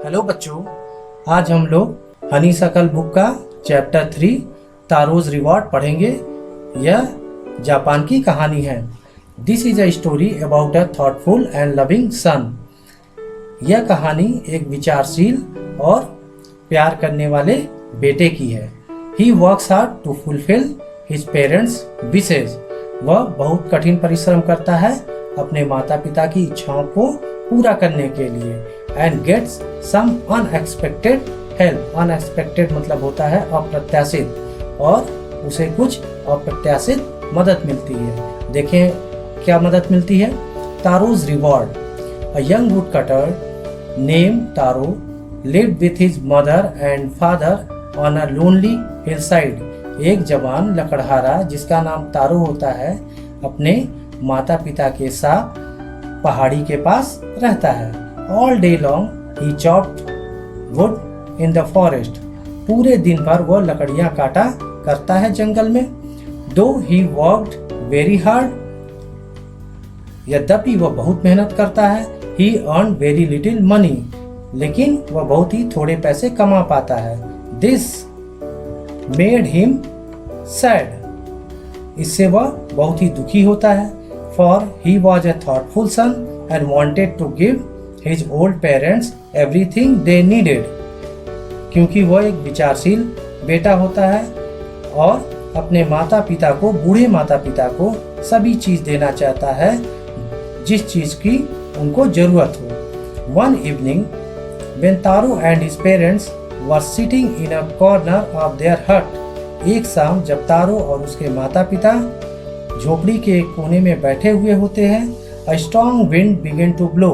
Hello बच्चों, आज हम लोग हनीसकल बुक का चैप्टर 3 तारोज रिवॉर्ड पढ़ेंगे। यह जापान की कहानी है। This is a story about a thoughtful and loving son. यह कहानी एक विचारशील और प्यार करने वाले बेटे की है। He works hard to fulfil his parents wishes. वह बहुत कठिन परिश्रम करता है अपने माता पिता की इच्छाओं को पूरा करने के लिए। And gets some unexpected help. Unexpected मतलब होता है अप्रत्याशित, और उसे कुछ अप्रत्याशित मदद मिलती है। देखें क्या मदद मिलती है। Taro's reward. A young woodcutter name Taro lived with his mother and father on a lonely hillside। एक जवान लकड़हारा जिसका नाम तारो होता है अपने माता पिता के साथ पहाड़ी के पास रहता है। All day long he chopped wood in the forest। पूरे दिन भर वह लकड़ियां काटा करता है जंगल में। Though he worked very hard, यद्यपि वह बहुत मेहनत करता है। He earned very little money, लेकिन वह बहुत ही थोड़े पैसे कमा पाता है। This made him sad। इससे वह बहुत ही दुखी होता है। For he was a thoughtful son and wanted to give his old parents everything they needed। क्योंकि वह एक विचारशील बेटा होता है और अपने माता पिता को, बूढ़े माता पिता को सभी चीज देना चाहता है जिस चीज की उनको जरूरत हो। One evening when Taro and his parents were sitting in a corner of their hut। एक शाम जब तारो और उसके माता पिता झोपड़ी के एक कोने में बैठे हुए होते हैं। A strong wind began to blow।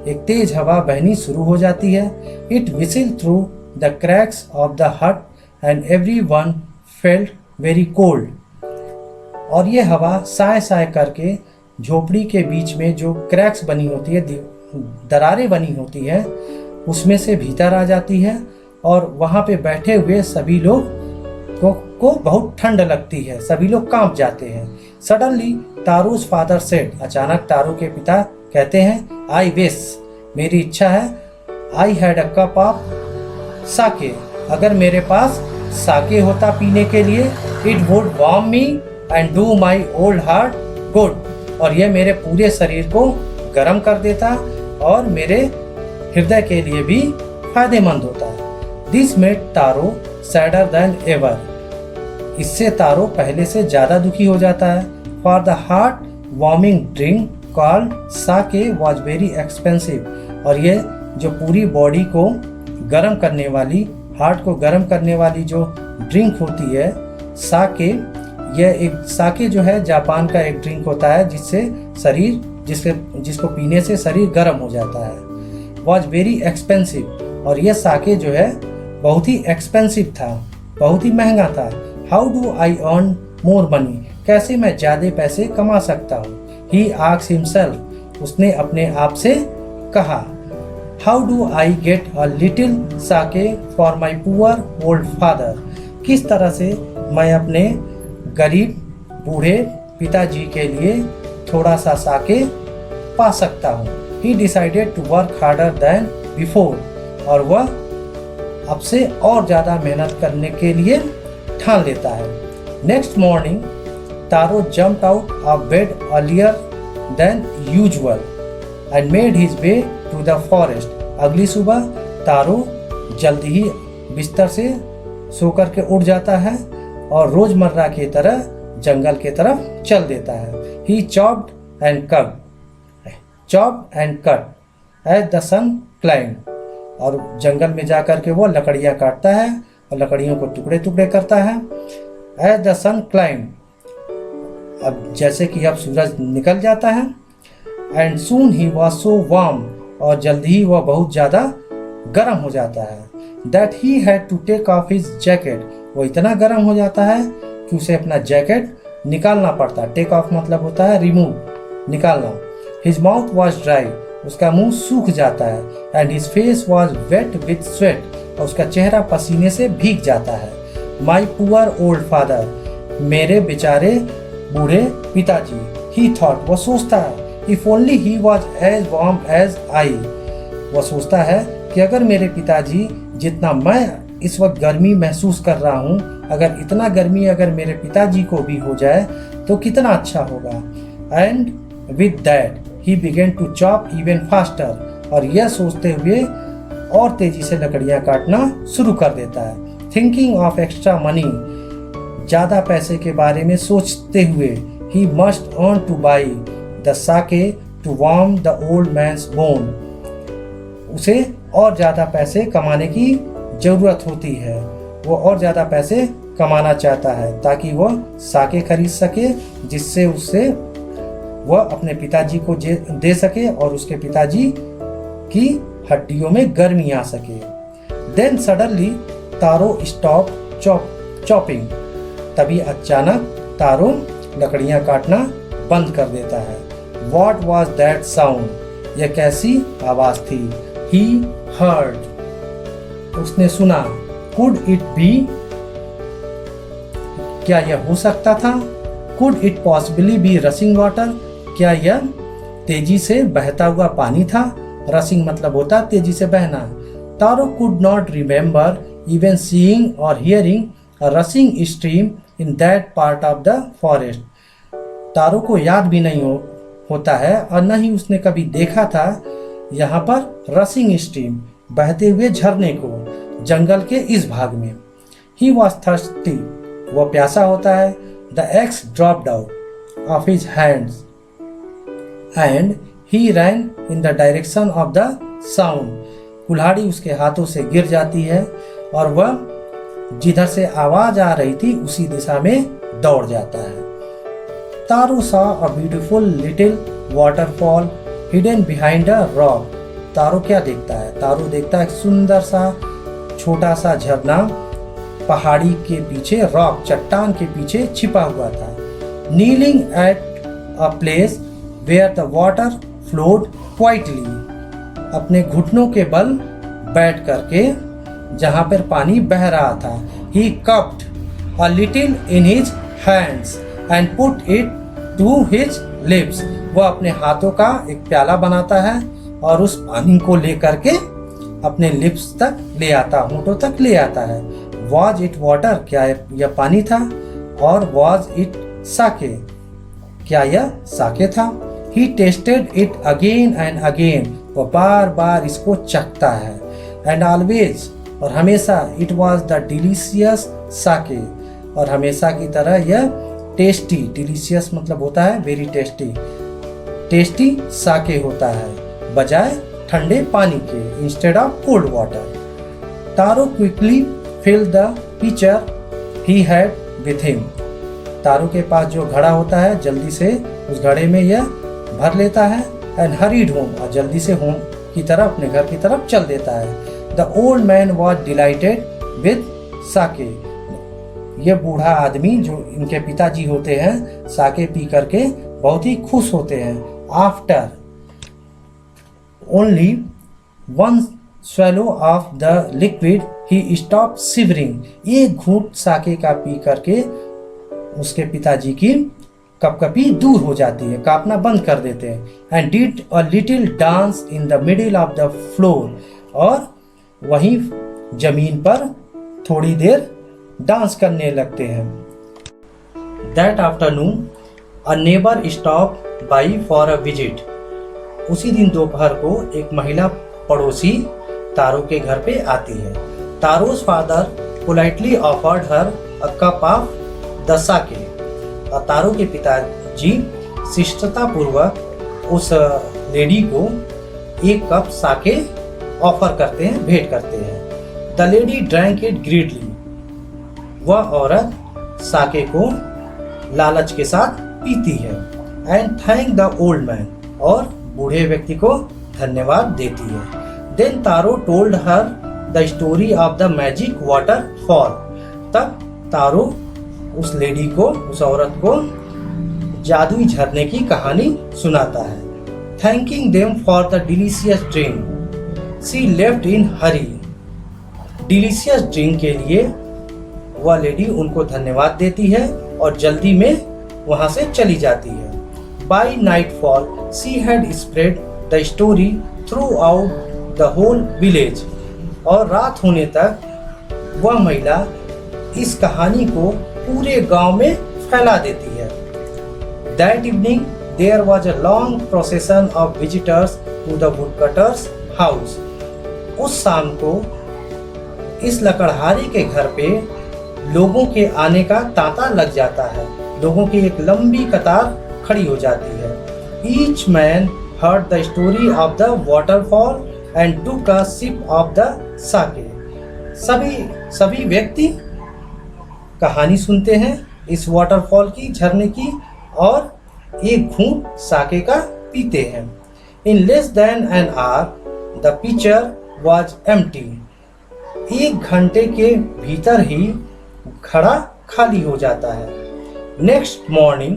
एक तेज हवा बहनी शुरू हो जाती है। It whistled through the cracks of the hut and everyone felt very cold। और ये हवा साए साए करके झोपड़ी के बीच में जो क्रैक्स बनी होती है, दरारें बनी होती है, उसमें से भीतर आ जाती है और वहाँ पे बैठे हुए सभी लोग को बहुत ठंड लगती है। सभी लोग कांप जाते हैं। Suddenly Taro's father said. अचानक तारो के पिता कहते हैं, आई विश, मेरी इच्छा है, I had a cup of sake. अगर मेरे पास साके होता पीने के लिए, it would warm me and do my old heart good. और यह मेरे पूरे शरीर को गर्म कर देता और मेरे हृदय के लिए भी फायदेमंद होता। This made Taro sadder than ever. इससे तारो पहले से ज्यादा दुखी हो जाता है। For the heart warming drink called sake was very expensive. और ये जो पूरी बॉडी को गर्म करने वाली, हार्ट को गर्म करने वाली जो ड्रिंक होती है साके, यह एक साके जो है जापान का एक ड्रिंक होता है जिससे शरीर, जिसको पीने से शरीर गर्म हो जाता है। Was very expensive. और यह साके जो है बहुत ही एक्सपेंसिव था, बहुत ही महंगा था। How do I earn more money. कैसे मैं ज्यादा पैसे कमा सकता हूँ। He asked himself. उसने अपने आप से कहा। How do I get a little sake for my poor old father. किस तरह से मैं अपने गरीब बूढ़े पिताजी के लिए थोड़ा सा साके पा सकता हूँ। He decided to work harder than before. और वह अब से और ज़्यादा मेहनत करने के लिए ठान लेता है। Next morning Taro jumped out of bed earlier than usual and made his way to the forest. अगली सुबह तारो जल्दी ही बिस्तर से सोकर के उठ जाता है और रोजमर्रा की तरह जंगल की तरफ चल देता है। He chopped and cut as the sun climbed. और जंगल में जाकर के वो लकड़ियां काटता है और लकड़ियों को टुकड़े टुकड़े करता है। As the sun climbed. अब जैसे कि अब सूरज निकल जाता है। And soon he was so warm. और जल्दी ही वह बहुत ज़्यादा गर्म हो जाता है। That he had to take off his jacket. वो इतना गर्म हो जाता है कि उसे अपना जैकेट निकालना पड़ता है। टेक ऑफ मतलब होता है रिमूव, निकालना। His mouth was dry. उसका मुंह सूख जाता है। And his face was wet with sweat. और उसका चेहरा पसीने से भीग जाता है। My poor old father. मेरे बेचारे बूढ़े पिताजी। He thought. वो सोचता है, if only he was as warm as I. वह सोचता है कि अगर मेरे पिताजी जितना मैं इस वक्त गर्मी महसूस कर रहा हूँ, अगर इतना गर्मी अगर मेरे पिताजी को भी हो जाए तो कितना अच्छा होगा। And with that he began to chop even faster, और यह सोचते हुए और तेजी से लकड़ियाँ काटना शुरू कर देता है। थिंकिंग ऑफ एक्स्ट्रा मनी, ज़्यादा पैसे के बारे में सोचते हुए, he must earn to buy the sake to warm the old man's bone, उसे और ज़्यादा पैसे कमाने की ज़रूरत होती है। वो और ज़्यादा पैसे कमाना चाहता है ताकि वह साके खरीद सके, जिससे उससे वह अपने पिताजी को दे सके और उसके पिताजी की हड्डियों में गर्मी आ सके। देन सडनली तारो स्टॉप चॉपिंग, तभी अचानक तारो लकड़ियां काटना बंद कर देता है। What was that sound? यह कैसी आवाज थी? He heard, उसने सुना। Could it be? क्या यह हो सकता था? Could it possibly be rushing water? क्या यह तेजी से बहता हुआ पानी था? रसिंग मतलब होता तेजी से बहना। तारो could not remember even seeing or hearing a rushing stream in that part of the forest. तारो को याद भी नहीं होता है और न ही उसने कभी देखा था यहाँ पर रसिंग स्ट्रीम, बहते हुए झरने को, जंगल के इस भाग में। He was thirsty, वह प्यासा होता है। The axe dropped out of his hands and he ran in the direction of the sound. कुल्हाड़ी उसके हाथों से गिर जाती है और वह जिधर से आवाज आ रही थी उसी दिशा में दौड़ जाता है। तारो saw a beautiful little waterfall hidden behind a rock. तारो क्या देखता है? तारो देखता है सुंदर सा छोटा सा झरना पहाड़ी के पीछे, रॉक चट्टान के पीछे छिपा हुआ था। Kneeling at a place where the water flowed quietly, अपने घुटनों के बल बैठ करके जहाँ पर पानी बह रहा था। He cupped a little in his hands and put it to his lips. वह अपने हाथों का एक प्याला बनाता है और उस पानी को लेकर के अपने लिप्स तक ले आता, होंठों तक ले आता है। Was it water? क्या यह पानी था? और was it sake? क्या यह साके था? He tasted it again and again. वह बार बार इसको चखता है। And always, और हमेशा, it was the delicious sake, और हमेशा की तरह यह टेस्टी, डिलीशियस मतलब होता है वेरी टेस्टी, टेस्टी साके होता है बजाय ठंडे पानी के, instead of cold water. Taro quickly fill the pitcher he had with him. Taro के पास जो घड़ा होता है जल्दी से उस घड़े में यह भर लेता है। एंड हरीड होम, और जल्दी से होम की तरफ, अपने घर की तरफ चल देता है। The old man was delighted with sake. यह बूढ़ा आदमी जो इनके पिताजी होते हैं साके पी करके बहुत ही खुश होते हैं। After only one swallow of the liquid he stopped shivering. एक घूंट साके का पी करके उसके पिताजी की कपकपी दूर हो जाती है, कांपना बंद कर देते हैं। And did a little dance in the middle of the floor, और वहीं जमीन पर थोड़ी देर डांस करने लगते हैं। That afternoon a neighbour stop by for a visit. उसी दिन दोपहर को एक महिला पड़ोसी तारो के घर पे आती है। Taro's father politely offered her a cup of the sake, और तारो के पिताजी शिष्टता पूर्वक उस लेडी को एक कप साके ऑफर करते हैं, भेंट करते हैं। The lady drank it greedily. वह औरत साके को लालच के साथ पीती है। And thank the old man, और बूढ़े व्यक्ति को धन्यवाद देती है। Then Taro told her the story of the magic waterfall. तब तारो उस लेडी को, उस औरत को जादुई झरने की कहानी सुनाता है। Thanking them for the delicious drink she left in Hari. Delicious drink के लिए वह लेडी उनको धन्यवाद देती है और जल्दी में वहां से चली जाती है। By nightfall she had spread the story throughout the whole village. और रात होने तक वह महिला इस कहानी को पूरे गांव में फैला देती है। That evening there was a long procession of visitors to the woodcutter's house. उस शाम को इस लकड़हारे के घर पे लोगों के आने का तांता लग जाता है। लोगों की एक लंबी कतार खड़ी हो जाती है। Each man heard the story of the waterfall and took a sip of the sake. सभी व्यक्ति कहानी सुनते हैं इस वाटरफॉल की, झरने की, और एक घूंट साके का पीते हैं। In less than an hour, the pitcher was empty. 1 घंटे के भीतर ही घड़ा खाली हो जाता है। Next morning,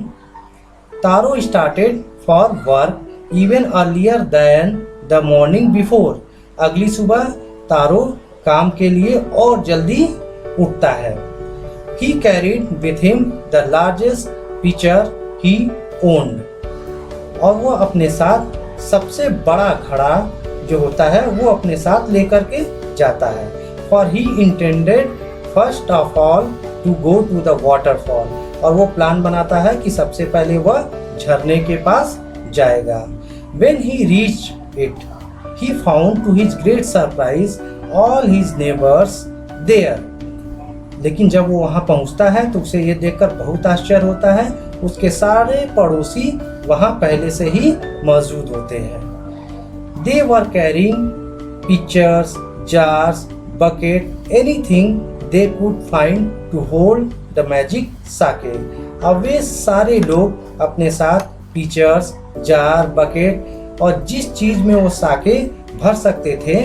Taro started for work even earlier than the morning before. अगली सुबह तारो काम के लिए और जल्दी उठता है। He carried with him the largest pitcher he owned. और वो अपने साथ सबसे बड़ा घड़ा जो होता है वो अपने साथ लेकर के जाता है। For he intended first of all to go to the waterfall. और वो प्लान बनाता है कि सबसे पहले वह झरने के पास जाएगा। When he reached it, he found to his great surprise all his neighbors there. लेकिन जब वो वहाँ पहुँचता है तो उसे ये देखकर बहुत आश्चर्य होता है, उसके सारे पड़ोसी वहाँ पहले से ही मौजूद होते हैं। They were carrying pitchers, jars, bucket, anything they could find to hold the magic sake. अब वे सारे लोग अपने साथ पिचर्स, जार, बकेट और जिस चीज में वो साके भर सकते थे,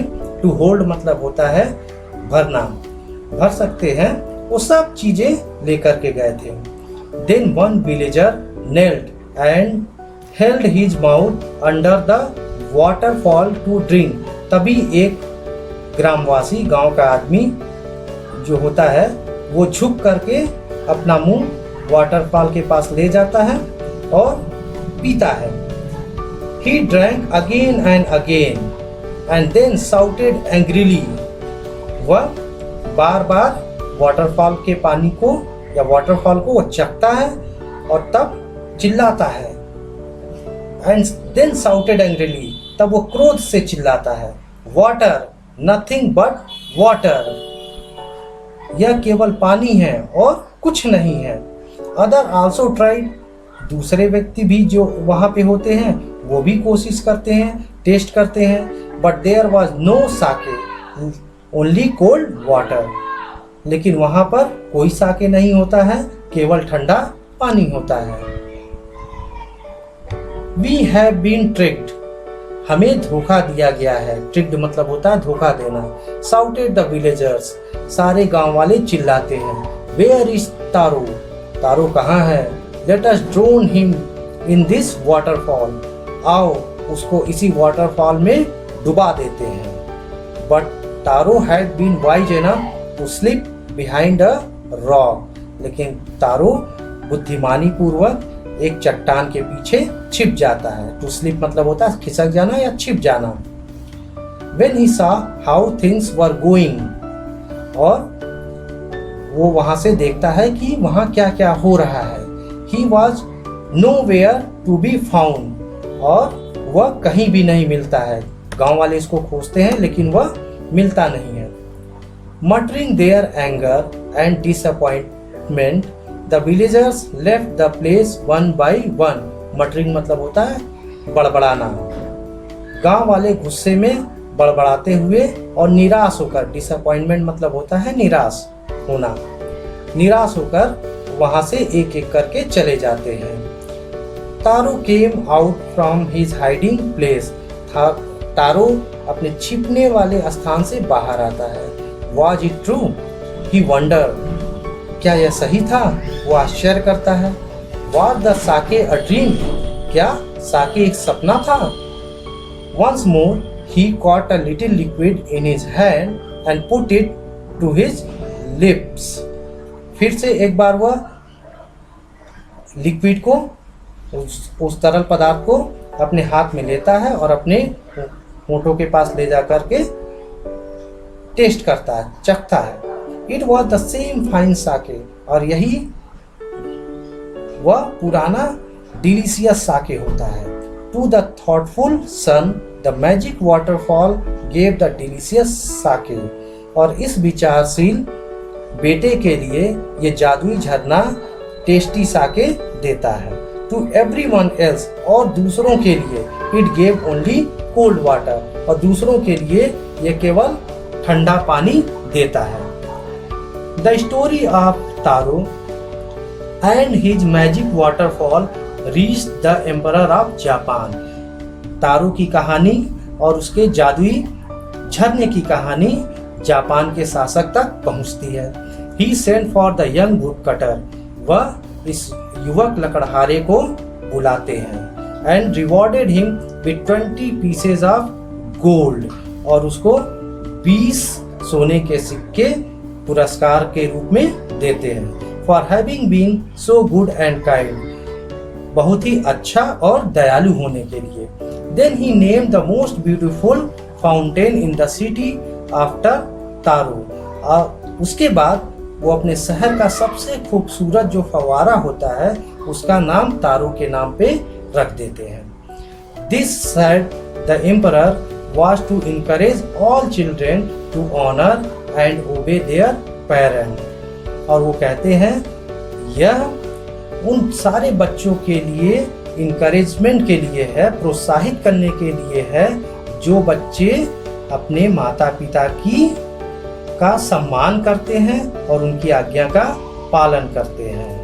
टू होल्ड मतलब होता है भरना, भर सकते हैं, वो सब चीजें लेकर के गए थे। Then one villager knelt and held his mouth under the waterfall to drink. तभी एक ग्रामवासी, गांव का आदमी जो होता है, वो झुक करके अपना मुंह वाटरफॉल के पास ले जाता है और पीता है। He drank again and again and then shouted angrily. वह बार बार वाटरफॉल के पानी को या वाटरफॉल को वो चखता है और तब चिल्लाता है। And then shouted angrily. तब वो क्रोध से चिल्लाता है, Water, nothing but water. यह केवल पानी है और कुछ नहीं है। Other also tried. दूसरे व्यक्ति भी जो वहाँ पे होते हैं वो भी कोशिश करते हैं, टेस्ट करते हैं, but there was no sake, only cold water. लेकिन वहाँ पर कोई साके नहीं होता है, केवल ठंडा पानी होता है। We have been tricked. हमें धोखा दिया गया है। ट्रिक्ड मतलब होता है धोखा देना। Shouted the villagers. सारे गांव वाले चिल्लाते हैं। Where is तारो? तारो कहाँ है? Let us drown him in this waterfall. आओ उसको इसी वाटरफॉल में डुबा देते हैं। But taro had been wise enough to slip behind a rock. लेकिन तारो बुद्धिमानी पूर्वक एक चट्टान के पीछे छिप जाता है। टू स्लिप मतलब होता है खिसक जाना या छिप जाना। When he saw how things were going, और वो वहां से देखता है कि वहां क्या क्या हो रहा है। He was nowhere to be found, और वह कहीं भी नहीं मिलता है। गांव वाले इसको खोजते हैं लेकिन वह मिलता नहीं है। Muttering their anger and disappointment, the villagers left the place one by one. Muttering मतलब होता है बड़बड़ाना। गांव वाले गुस्से में बड़बड़ाते हुए और निराश होकर, डिसअपॉइंटमेंट मतलब होता है निराश होना, निराश होकर वहां से एक एक करके चले जाते हैं। Taro came out from his hiding place. Taro अपने छिपने वाले स्थान से बाहर आता है। Was it true? He wondered. क्या यह सही था? वो आश्चर्य करता है। Was the sake a dream? क्या साके एक सपना था? Once more, he caught a little liquid in his hand and put it to his lips. फिर से एक बार वह लिक्विड को, उस तरल पदार्थ को अपने हाथ में लेता है और अपने ऊँटों के पास ले जा करके टेस्ट करता है, चखता है। It was the same fine sake, और यही वह पुराना डिलीशियस साके होता है। To the thoughtful son the magic waterfall gave the delicious sake, और इस विचारशील बेटे के लिए ये जादुई झरना टेस्टी साके देता है। टू एवरीवन एल्स, और दूसरों के लिए it gave only cold water, और दूसरों के लिए ये केवल ठंडा पानी देता है। The story of Taro and his magic waterfall reach the emperor of Japan. Taro की कहानी और उसके जादुई झरने की कहानी जापान के शासक तक पहुंचती है। He sent for the young woodcutter, वह इस युवक लकड़हारे को बुलाते हैं। And rewarded him with 20 pieces of gold, और उसको 20 सोने के सिक्के पुरस्कार के रूप में देते हैं। For having been so good and kind, बहुत ही अच्छा और दयालु होने के लिए। Then he name the most beautiful fountain in the city after Taro, और उसके बाद वो अपने शहर का सबसे खूबसूरत जो फवारा होता है उसका नाम तारो के नाम पे रख देते हैं। This said the emperor was to encourage all children to honor and obey their parents, और वो कहते हैं यह उन सारे बच्चों के लिए इंकरेजमेंट के लिए है, प्रोत्साहित करने के लिए है, जो बच्चे अपने माता पिता की का सम्मान करते हैं और उनकी आज्ञा का पालन करते हैं।